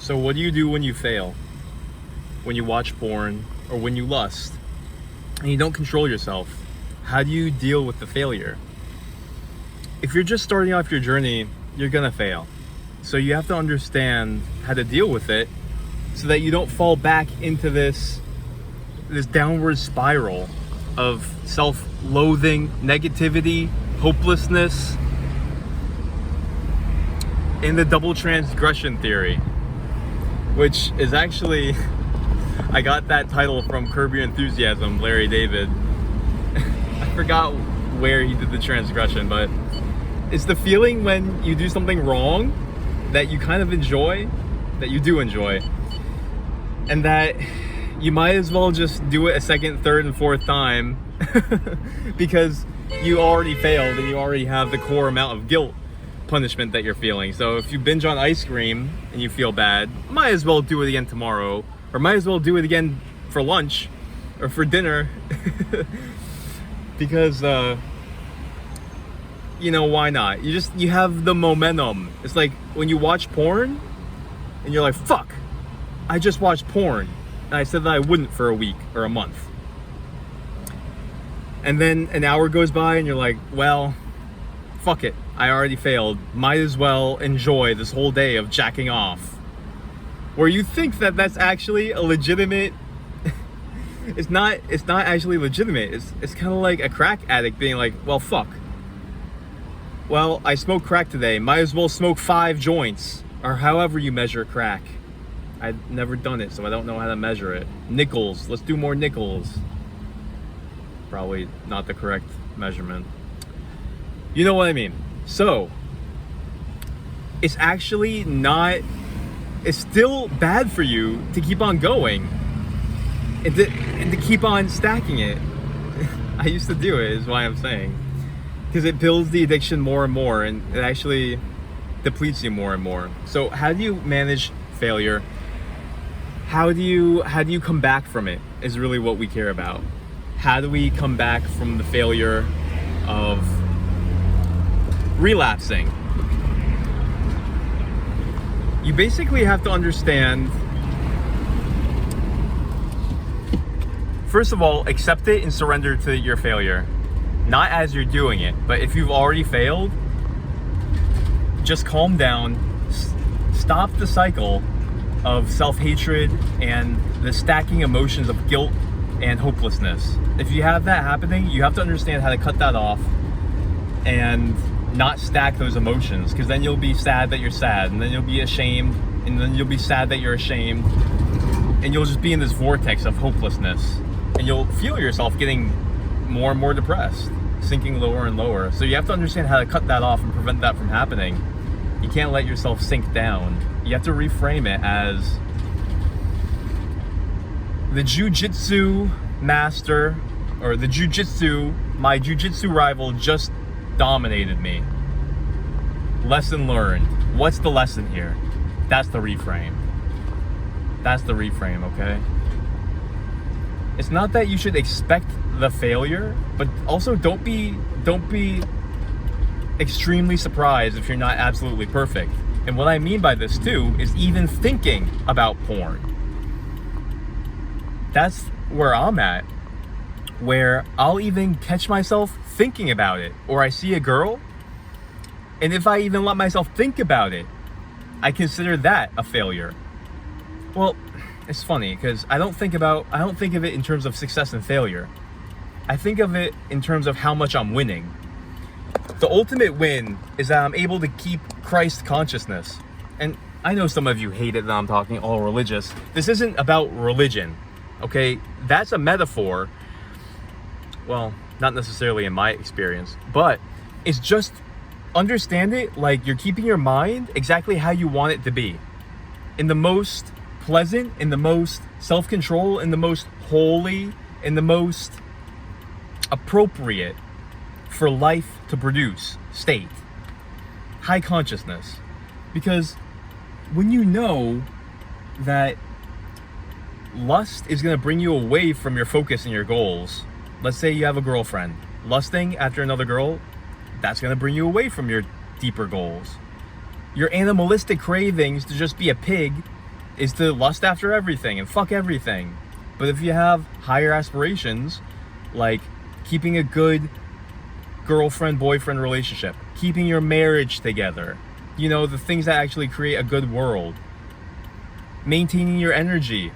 So what do you do when you fail? When you watch porn or when you lust and you don't control yourself? How do you deal with the failure? If you're just starting off your journey, you're gonna fail. So you have to understand how to deal with it so that you don't fall back into this downward spiral of self-loathing, negativity, hopelessness, in the double transgression theory, which is actually, I got that title from Curb Your Enthusiasm, Larry David. I forgot where he did the transgression, but it's the feeling when you do something wrong that you kind of enjoy, that you do enjoy, and that you might as well just do it a second, third, and fourth time because you already failed and you already have the core amount of guilt punishment that you're feeling. So if you binge on ice cream and you feel bad, might as well do it again tomorrow, or might as well do it again for lunch or for dinner because why not? You have the momentum. It's like when you watch porn and you're like, fuck, I just watched porn and I said that I wouldn't for a week or a month, and then an hour goes by and you're like, well, fuck it, I already failed, might as well enjoy this whole day of jacking off. Where you think that that's actually a legitimate it's not actually legitimate. It's kind of like a crack addict being like, well, fuck, well, I smoked crack today, might as well smoke 5 joints, or however you measure crack. I've never done it, so I don't know how to measure it. Nickels, let's do more nickels. Probably not the correct measurement. You know what I mean? So, it's actually not, it's still bad for you to keep on going and to keep on stacking it. I used to do it, is why I'm saying. Because it builds the addiction more and more, and it actually depletes you more and more. So how do you manage failure? How do you come back from it is really what we care about. How do we come back from the failure of relapsing? You basically have to understand, first of all, accept it and surrender to your failure. Not as you're doing it, but if you've already failed, just calm down, stop the cycle of self-hatred and the stacking emotions of guilt and hopelessness. If you have that happening, you have to understand how to cut that off and not stack those emotions, because then you'll be sad that you're sad, and then you'll be ashamed, and then you'll be sad that you're ashamed, and you'll just be in this vortex of hopelessness, and you'll feel yourself getting more and more depressed, sinking lower and lower. So you have to understand how to cut that off and prevent that from happening. You can't let yourself sink down. You have to reframe it as the jiu-jitsu master, or the my jiu-jitsu rival just dominated me. Lesson learned. What's the lesson here? That's the reframe. That's the reframe, okay? It's not that you should expect the failure, but also don't be extremely surprised if you're not absolutely perfect. And what I mean by this too is even thinking about porn. That's where I'm at, where I'll even catch myself thinking about it, or I see a girl, and if I even let myself think about it, I consider that a failure. Well, it's funny because I don't think of it in terms of success and failure. I think of it in terms of how much I'm winning. The ultimate win is that I'm able to keep Christ consciousness. And I know some of you hate it that I'm talking all religious. This isn't about religion, okay? That's a metaphor. Well, not necessarily in my experience, but it's just, understand it like you're keeping your mind exactly how you want it to be. In the most pleasant, in the most self-control, in the most holy, in the most appropriate for life to produce state. High consciousness. Because when you know that lust is going to bring you away from your focus and your goals, let's say you have a girlfriend, lusting after another girl, that's going to bring you away from your deeper goals. Your animalistic cravings to just be a pig is to lust after everything and fuck everything. But if you have higher aspirations, like keeping a good girlfriend-boyfriend relationship, keeping your marriage together, you know, the things that actually create a good world, maintaining your energy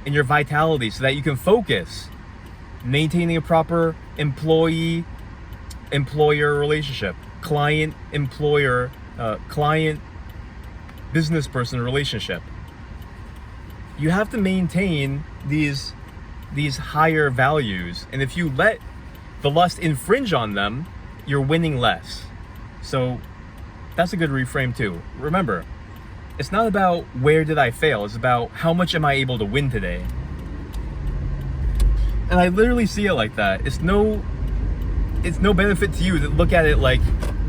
and your vitality so that you can focus, maintaining a proper employee-employer relationship, client-employer, client-business person relationship. You have to maintain these higher values, and if you let the lust infringe on them, you're winning less. So that's a good reframe too. Remember, it's not about where did I fail, it's about how much am I able to win today. And I literally see it like that. It's no benefit to you to look at it like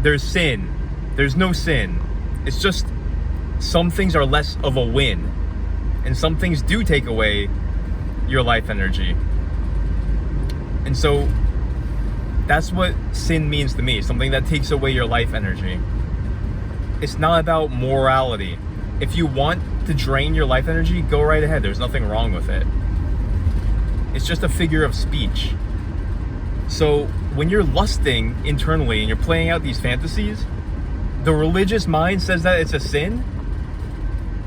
there's sin. There's no sin. It's just some things are less of a win, and some things do take away your life energy. And so that's what sin means to me, something that takes away your life energy. It's not about morality. If you want to drain your life energy, go right ahead. There's nothing wrong with it. It's just a figure of speech. So when you're lusting internally and you're playing out these fantasies, the religious mind says that it's a sin.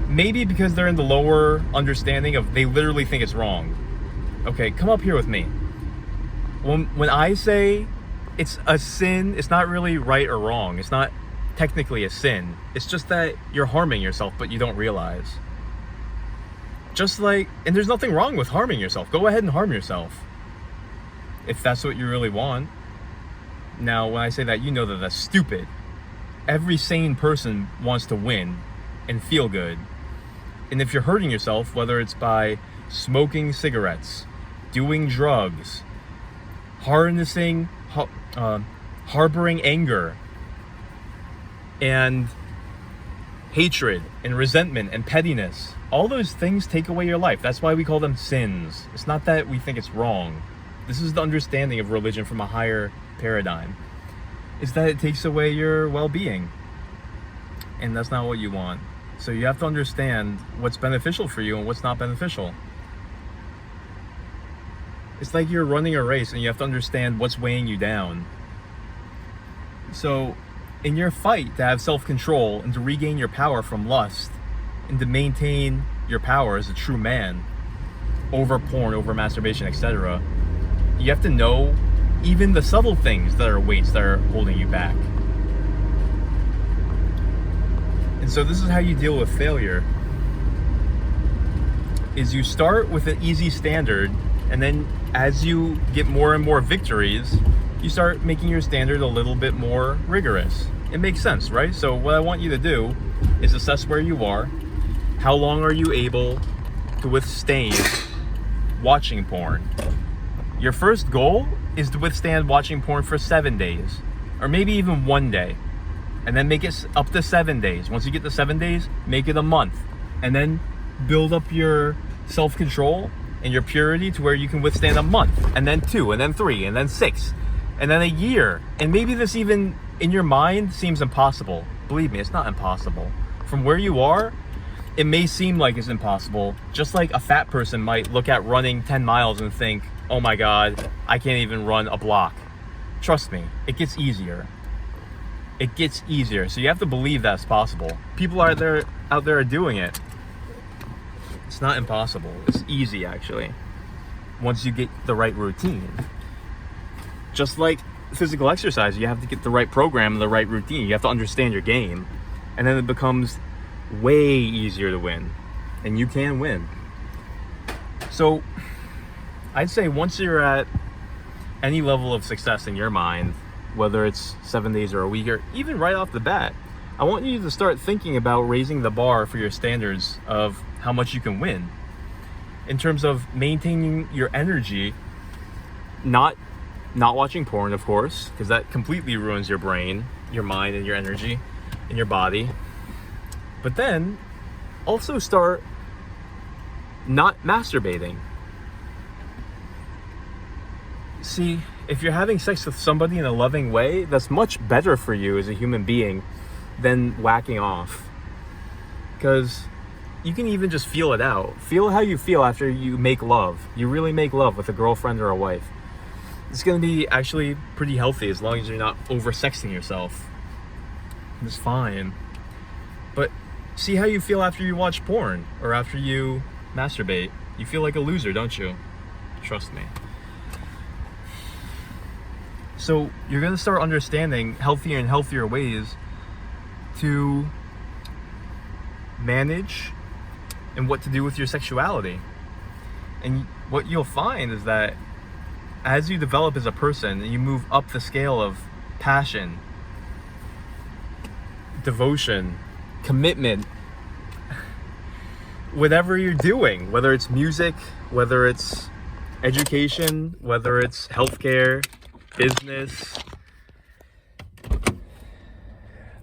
Maybe because they're in the lower understanding of, they literally think it's wrong. Okay, come up here with me. When I say it's a sin, it's not really right or wrong. It's not technically a sin. It's just that you're harming yourself, but you don't realize. Just like, and there's nothing wrong with harming yourself. Go ahead and harm yourself if that's what you really want. Now, when I say that, you know that that's stupid. Every sane person wants to win and feel good. And if you're hurting yourself, whether it's by smoking cigarettes, doing drugs, harboring anger and hatred and resentment and pettiness, all those things take away your life. That's why we call them sins. It's not that we think it's wrong. This is the understanding of religion from a higher paradigm. Is that it takes away your well-being. And that's not what you want. So you have to understand what's beneficial for you and what's not beneficial. It's like you're running a race and you have to understand what's weighing you down. So in your fight to have self-control and to regain your power from lust and to maintain your power as a true man over porn, over masturbation, etc., you have to know even the subtle things that are weights that are holding you back. And so this is how you deal with failure. Is you start with an easy standard, and then as you get more and more victories, you start making your standard a little bit more rigorous. It makes sense, right? So what I want you to do is assess where you are. How long are you able to withstand watching porn? Your first goal is to withstand watching porn for 7 days, or maybe even 1 day, and then make it up to 7 days. Once you get to 7 days, make it a month, and then build up your self-control and your purity to where you can withstand a month, and then 2, and then 3, and then 6, and then a year. And maybe this even in your mind seems impossible. Believe me, it's not impossible. From where you are, it may seem like it's impossible. Just like a fat person might look at running 10 miles and think, oh my God, I can't even run a block. Trust me, it gets easier. It gets easier. So you have to believe that's possible. People out there are doing it. It's not impossible. It's easy, actually, once you get the right routine. Just like physical exercise, you have to get the right program and the right routine. You have to understand your game, and then it becomes way easier to win, and you can win. So I'd say once you're at any level of success in your mind, whether it's 7 days or a week, or even right off the bat, I want you to start thinking about raising the bar for your standards of how much you can win in terms of maintaining your energy, not watching porn, of course, because that completely ruins your brain, your mind, and your energy and your body. But then also start not masturbating. See, if you're having sex with somebody in a loving way, that's much better for you as a human being than whacking off. Because you can even just feel it out. Feel how you feel after you make love. You really make love with a girlfriend or a wife. It's going to be actually pretty healthy as long as you're not over-sexing yourself. It's fine. But see how you feel after you watch porn or after you masturbate. You feel like a loser, don't you? Trust me. So you're going to start understanding healthier and healthier ways to manage and what to do with your sexuality. And what you'll find is that as you develop as a person and you move up the scale of passion, devotion, commitment, whatever you're doing, whether it's music, whether it's education, whether it's healthcare, business,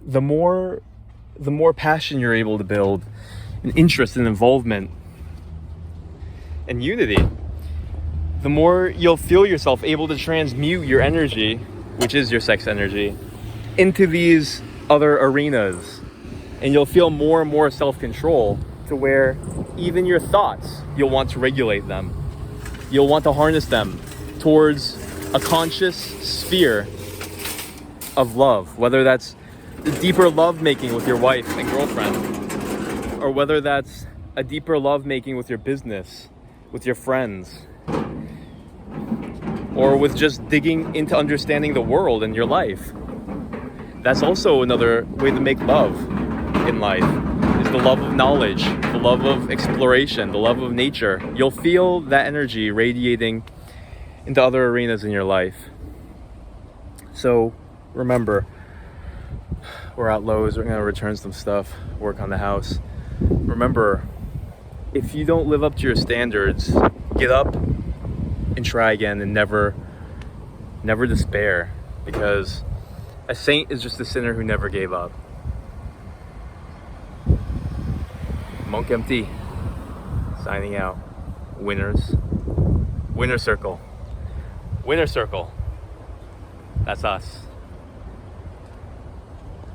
the more passion you're able to build, and interest and involvement and unity, the more you'll feel yourself able to transmute your energy, which is your sex energy, into these other arenas. And you'll feel more and more self-control to where even your thoughts, you'll want to regulate them. You'll want to harness them towards a conscious sphere of love, whether that's the deeper love making with your wife and girlfriend, or whether that's a deeper love making with your business, with your friends, or with just digging into understanding the world and your life. That's also another way to make love in life, is the love of knowledge, the love of exploration, the love of nature. You'll feel that energy radiating into other arenas in your life. So remember, we're at Lowe's, we're gonna return some stuff, work on the house. Remember, if you don't live up to your standards, get up and try again, and never despair, because a saint is just a sinner who never gave up. Monk MT, signing out. Winners. Winner circle. Winner circle. That's us.